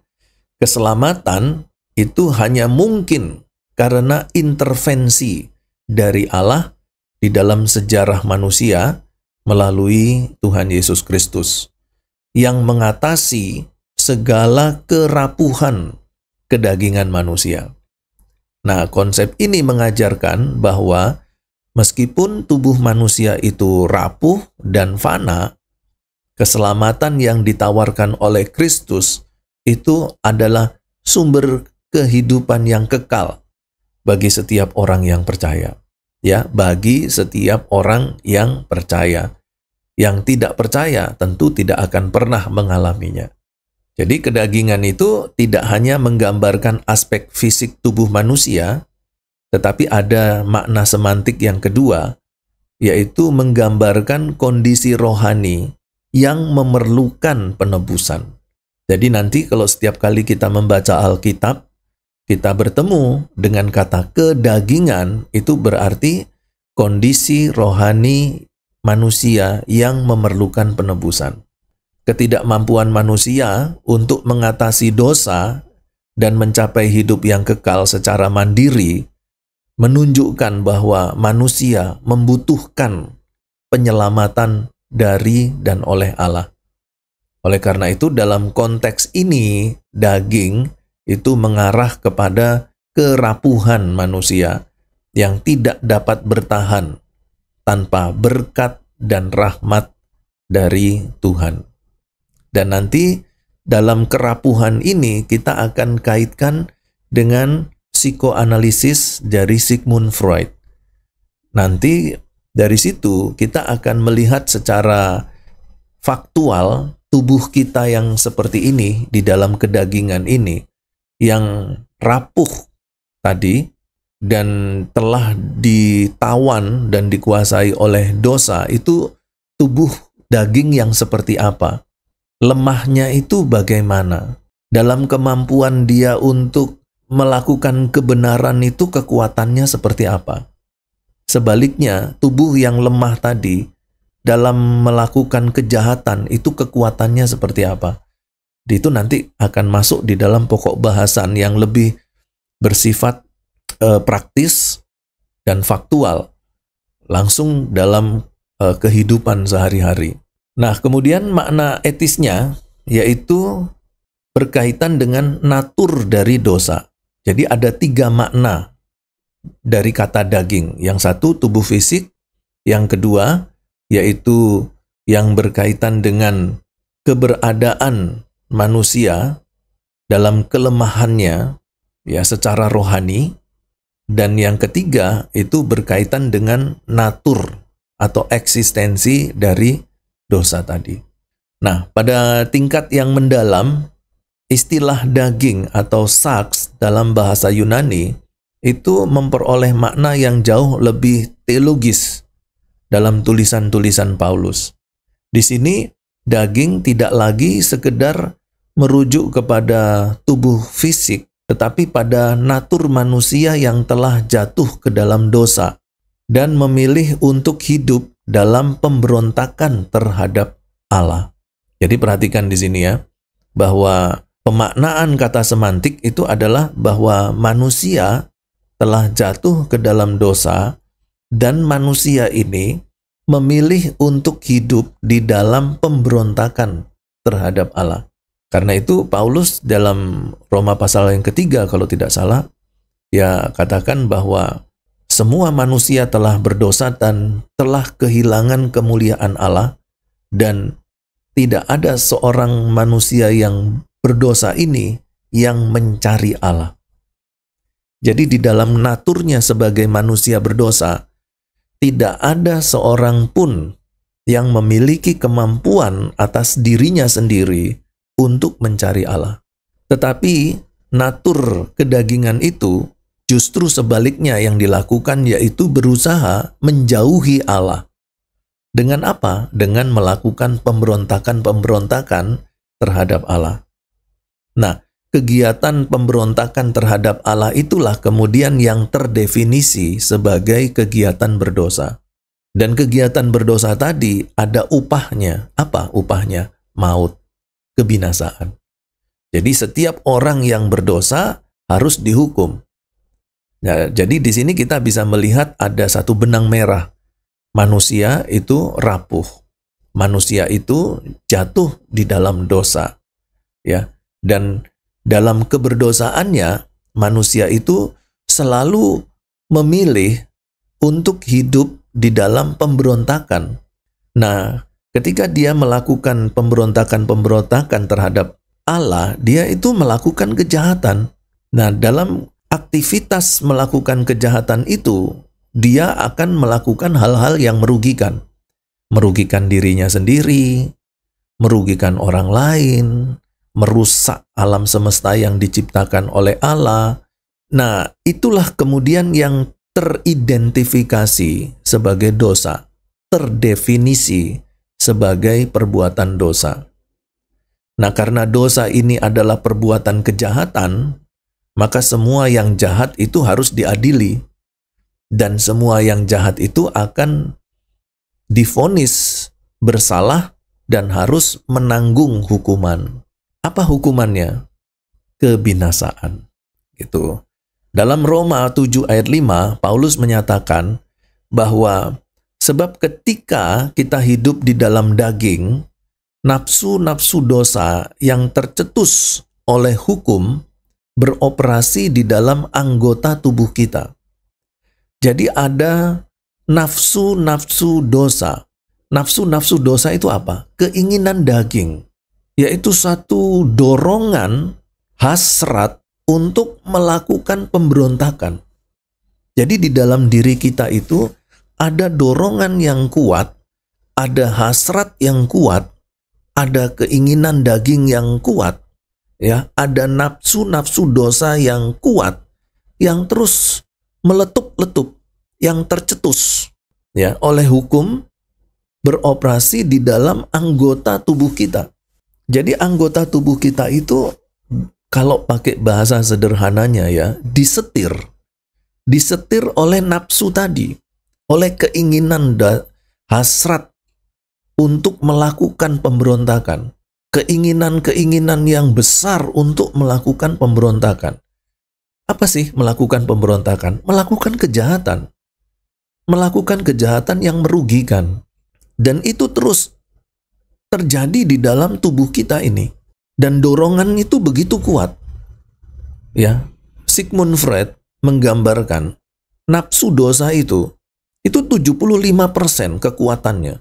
keselamatan itu hanya mungkin karena intervensi dari Allah di dalam sejarah manusia melalui Tuhan Yesus Kristus yang mengatasi segala kerapuhan kedagingan manusia. Nah, konsep ini mengajarkan bahwa meskipun tubuh manusia itu rapuh dan fana, keselamatan yang ditawarkan oleh Kristus itu adalah sumber kehidupan yang kekal bagi setiap orang yang percaya. Ya, bagi setiap orang yang percaya. Yang tidak percaya tentu tidak akan pernah mengalaminya. Jadi kedagingan itu tidak hanya menggambarkan aspek fisik tubuh manusia, tetapi ada makna semantik yang kedua, yaitu menggambarkan kondisi rohani yang memerlukan penebusan. Jadi nanti kalau setiap kali kita membaca Alkitab, kita bertemu dengan kata kedagingan, itu berarti kondisi rohani manusia yang memerlukan penebusan. Ketidakmampuan manusia untuk mengatasi dosa dan mencapai hidup yang kekal secara mandiri menunjukkan bahwa manusia membutuhkan penyelamatan dari dan oleh Allah. Oleh karena itu, dalam konteks ini, daging itu mengarah kepada kerapuhan manusia yang tidak dapat bertahan tanpa berkat dan rahmat dari Tuhan. Dan nanti dalam kerapuhan ini kita akan kaitkan dengan psikoanalisis dari Sigmund Freud. Nanti dari situ kita akan melihat secara faktual tubuh kita yang seperti ini di dalam kedagingan ini, yang rapuh tadi dan telah ditawan dan dikuasai oleh dosa, itu tubuh daging yang seperti apa? Lemahnya itu bagaimana? Dalam kemampuan dia untuk melakukan kebenaran itu kekuatannya seperti apa? Sebaliknya, tubuh yang lemah tadi dalam melakukan kejahatan itu kekuatannya seperti apa? Itu nanti akan masuk di dalam pokok bahasan yang lebih bersifat praktis dan faktual, langsung dalam kehidupan sehari-hari. Nah, kemudian makna etisnya yaitu berkaitan dengan natur dari dosa. Jadi ada 3 makna dari kata daging. Yang satu tubuh fisik, yang kedua yaitu yang berkaitan dengan keberadaan manusia dalam kelemahannya ya secara rohani, dan yang ketiga itu berkaitan dengan natur atau eksistensi dari dosa tadi. Nah, pada tingkat yang mendalam, istilah daging atau sarx dalam bahasa Yunani itu memperoleh makna yang jauh lebih teologis dalam tulisan-tulisan Paulus. Di sini daging tidak lagi sekedar merujuk kepada tubuh fisik, tetapi pada natur manusia yang telah jatuh ke dalam dosa dan memilih untuk hidup dalam pemberontakan terhadap Allah. Jadi perhatikan di sini ya, bahwa pemaknaan kata semantik itu adalah bahwa manusia telah jatuh ke dalam dosa dan manusia ini memilih untuk hidup di dalam pemberontakan terhadap Allah. Karena itu Paulus dalam Roma pasal yang ketiga kalau tidak salah, ya katakan bahwa semua manusia telah berdosa dan telah kehilangan kemuliaan Allah, dan tidak ada seorang manusia yang berdosa ini yang mencari Allah. Jadi di dalam naturnya sebagai manusia berdosa, tidak ada seorang pun yang memiliki kemampuan atas dirinya sendiri untuk mencari Allah. Tetapi natur kedagingan itu justru sebaliknya yang dilakukan, yaitu berusaha menjauhi Allah. Dengan apa? Dengan melakukan pemberontakan-pemberontakan terhadap Allah. Nah, kegiatan pemberontakan terhadap Allah itulah kemudian yang terdefinisi sebagai kegiatan berdosa. Dan kegiatan berdosa tadi ada upahnya. Apa upahnya? Maut, kebinasaan. Jadi setiap orang yang berdosa harus dihukum. Nah, jadi di sini kita bisa melihat ada satu benang merah. Manusia itu rapuh. Manusia itu jatuh di dalam dosa. Ya. Dan dalam keberdosaannya, manusia itu selalu memilih untuk hidup di dalam pemberontakan. Nah, ketika dia melakukan pemberontakan-pemberontakan terhadap Allah, dia itu melakukan kejahatan. Nah, dalam aktivitas melakukan kejahatan itu, dia akan melakukan hal-hal yang merugikan. Merugikan dirinya sendiri, merugikan orang lain, merusak alam semesta yang diciptakan oleh Allah. Nah, itulah kemudian yang teridentifikasi sebagai dosa, terdefinisi sebagai perbuatan dosa. Nah, karena dosa ini adalah perbuatan kejahatan, maka semua yang jahat itu harus diadili. Dan semua yang jahat itu akan divonis bersalah dan harus menanggung hukuman. Apa hukumannya? Kebinasaan. Gitu. Dalam Roma 7 ayat 5, Paulus menyatakan bahwa sebab ketika kita hidup di dalam daging, nafsu-nafsu dosa yang tercetus oleh hukum beroperasi di dalam anggota tubuh kita. Jadi ada nafsu-nafsu dosa. Nafsu-nafsu dosa itu apa? Keinginan daging. Yaitu satu dorongan hasrat untuk melakukan pemberontakan. Jadi di dalam diri kita itu ada dorongan yang kuat, ada hasrat yang kuat, ada keinginan daging yang kuat, ya, ada nafsu-nafsu dosa yang kuat, yang terus meletup-letup, yang tercetus ya oleh hukum beroperasi di dalam anggota tubuh kita. Jadi anggota tubuh kita itu kalau pakai bahasa sederhananya ya, disetir oleh nafsu tadi, oleh keinginan hasrat untuk melakukan pemberontakan, keinginan-keinginan yang besar untuk melakukan pemberontakan. Apa sih melakukan pemberontakan? Melakukan kejahatan. Melakukan kejahatan yang merugikan. Dan itu terus terjadi di dalam tubuh kita ini. Dan dorongan itu begitu kuat. Ya, Sigmund Freud menggambarkan nafsu dosa itu 75% kekuatannya.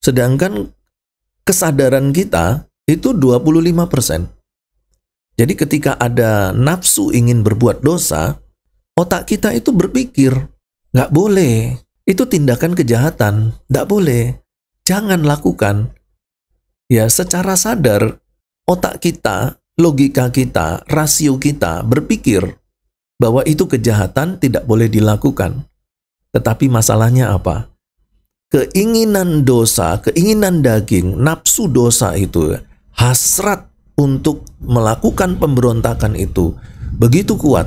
Sedangkan kesadaran kita itu 25%. Jadi ketika ada nafsu ingin berbuat dosa, otak kita itu berpikir, nggak boleh, itu tindakan kejahatan, nggak boleh, jangan lakukan. Ya, secara sadar, otak kita, logika kita, rasio kita berpikir bahwa itu kejahatan tidak boleh dilakukan. Tetapi masalahnya apa? Keinginan dosa, keinginan daging, nafsu dosa itu, hasrat untuk melakukan pemberontakan itu begitu kuat.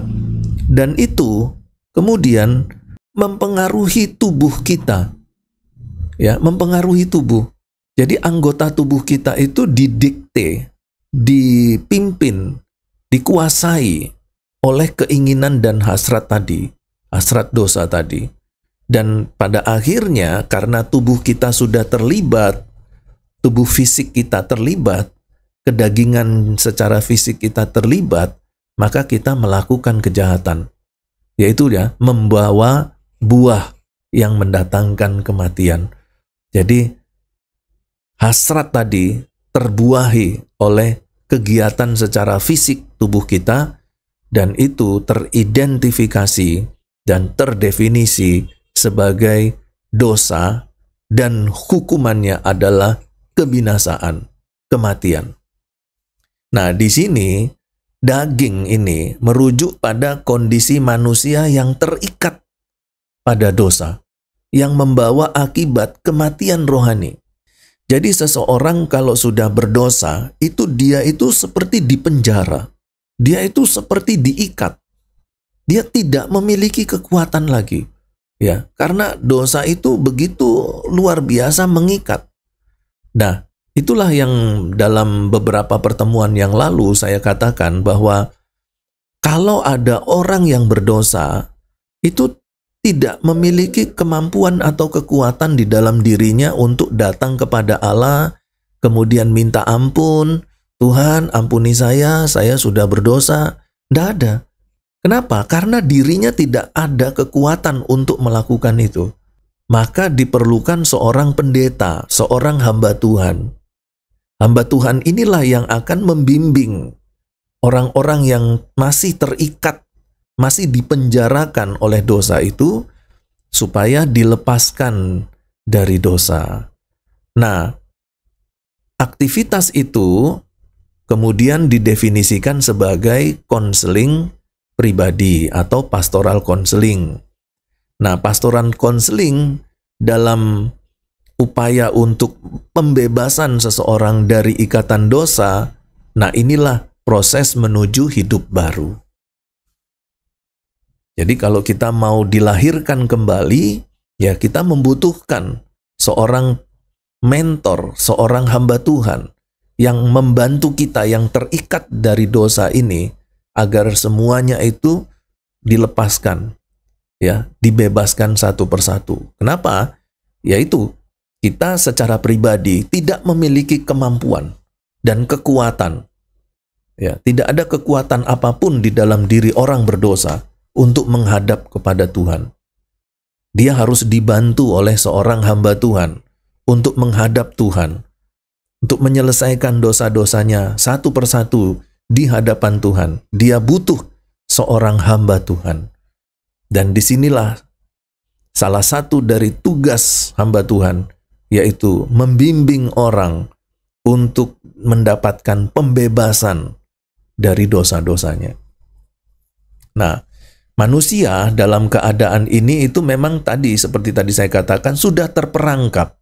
Dan itu kemudian mempengaruhi tubuh kita. Ya, mempengaruhi tubuh. Jadi anggota tubuh kita itu didikte, dipimpin, dikuasai oleh keinginan dan hasrat tadi, hasrat dosa tadi. Dan pada akhirnya karena tubuh kita sudah terlibat, tubuh fisik kita terlibat, kedagingan secara fisik kita terlibat, maka kita melakukan kejahatan, yaitu ya membawa buah yang mendatangkan kematian. Jadi hasrat tadi terbuahi oleh kegiatan secara fisik tubuh kita, dan itu teridentifikasi dan terdefinisi sebagai dosa, dan hukumannya adalah kebinasaan, kematian. Nah, di sini daging ini merujuk pada kondisi manusia yang terikat pada dosa, yang membawa akibat kematian rohani. Jadi seseorang kalau sudah berdosa, dia itu seperti dipenjara. Dia itu seperti diikat. Dia tidak memiliki kekuatan lagi. Ya, karena dosa itu begitu luar biasa mengikat. Nah, itulah yang dalam beberapa pertemuan yang lalu saya katakan bahwa kalau ada orang yang berdosa, itu tidak memiliki kemampuan atau kekuatan di dalam dirinya untuk datang kepada Allah, kemudian minta ampun, Tuhan ampuni saya sudah berdosa. Tidak ada. Kenapa? Karena dirinya tidak ada kekuatan untuk melakukan itu. Maka diperlukan seorang pendeta, seorang hamba Tuhan. Hamba Tuhan inilah yang akan membimbing orang-orang yang masih terikat, masih dipenjarakan oleh dosa itu, supaya dilepaskan dari dosa. Nah, aktivitas itu kemudian didefinisikan sebagai konseling pribadi atau pastoral counseling. Nah, pastoral counseling dalam upaya untuk pembebasan seseorang dari ikatan dosa, nah inilah proses menuju hidup baru. Jadi kalau kita mau dilahirkan kembali, ya kita membutuhkan seorang mentor, seorang hamba Tuhan yang membantu kita yang terikat dari dosa ini, agar semuanya itu dilepaskan, ya, dibebaskan satu persatu. Kenapa? Yaitu kita secara pribadi tidak memiliki kemampuan dan kekuatan. Ya, tidak ada kekuatan apapun di dalam diri orang berdosa untuk menghadap kepada Tuhan. Dia harus dibantu oleh seorang hamba Tuhan untuk menghadap Tuhan, untuk menyelesaikan dosa-dosanya satu persatu di hadapan Tuhan. Dia butuh seorang hamba Tuhan. Dan disinilah salah satu dari tugas hamba Tuhan, yaitu membimbing orang untuk mendapatkan pembebasan dari dosa-dosanya. Nah, manusia dalam keadaan ini itu memang tadi, seperti tadi saya katakan, sudah terperangkap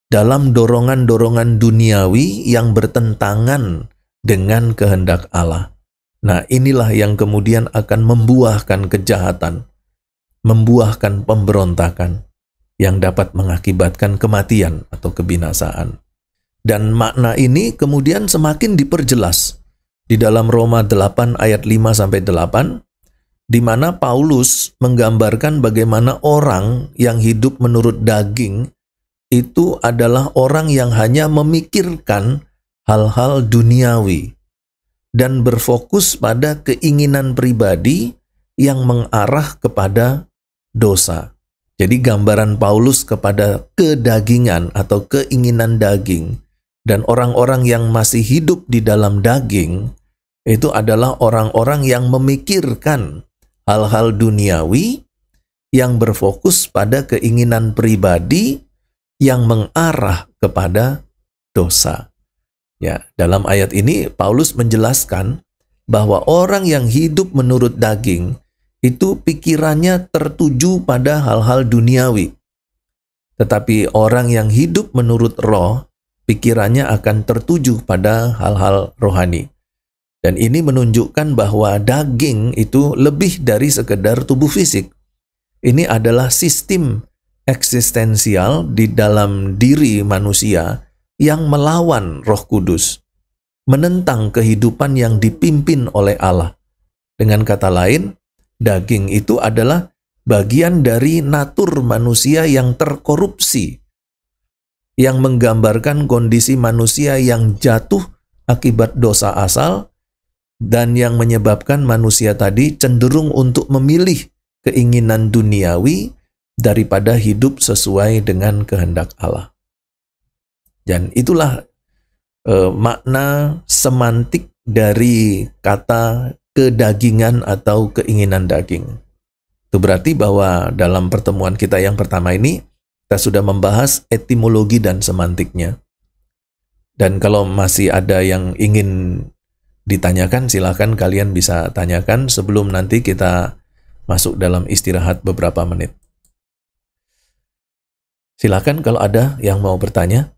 dalam dorongan-dorongan duniawi yang bertentangan dengan kehendak Allah. Nah, inilah yang kemudian akan membuahkan kejahatan, membuahkan pemberontakan yang dapat mengakibatkan kematian atau kebinasaan. Dan makna ini kemudian semakin diperjelas di dalam Roma 8 ayat 5-8, di mana Paulus menggambarkan bagaimana orang yang hidup menurut daging itu adalah orang yang hanya memikirkan hal-hal duniawi dan berfokus pada keinginan pribadi yang mengarah kepada dosa. Jadi gambaran Paulus kepada kedagingan atau keinginan daging Dan orang-orang yang masih hidup di dalam daging itu adalah orang-orang yang memikirkan hal-hal duniawi yang berfokus pada keinginan pribadi yang mengarah kepada dosa. Ya, dalam ayat ini Paulus menjelaskan bahwa orang yang hidup menurut daging itu pikirannya tertuju pada hal-hal duniawi. Tetapi orang yang hidup menurut roh, pikirannya akan tertuju pada hal-hal rohani. Dan ini menunjukkan bahwa daging itu lebih dari sekedar tubuh fisik. Ini adalah sistem eksistensial di dalam diri manusia yang melawan Roh Kudus, menentang kehidupan yang dipimpin oleh Allah. Dengan kata lain, daging itu adalah bagian dari natur manusia yang terkorupsi, yang menggambarkan kondisi manusia yang jatuh akibat dosa asal, dan yang menyebabkan manusia tadi cenderung untuk memilih keinginan duniawi daripada hidup sesuai dengan kehendak Allah. Dan itulah makna semantik dari kata kedagingan atau keinginan daging. Itu berarti bahwa dalam pertemuan kita yang pertama ini, kita sudah membahas etimologi dan semantiknya. Dan kalau masih ada yang ingin ditanyakan, silakan kalian bisa tanyakan sebelum nanti kita masuk dalam istirahat beberapa menit. Silakan kalau ada yang mau bertanya.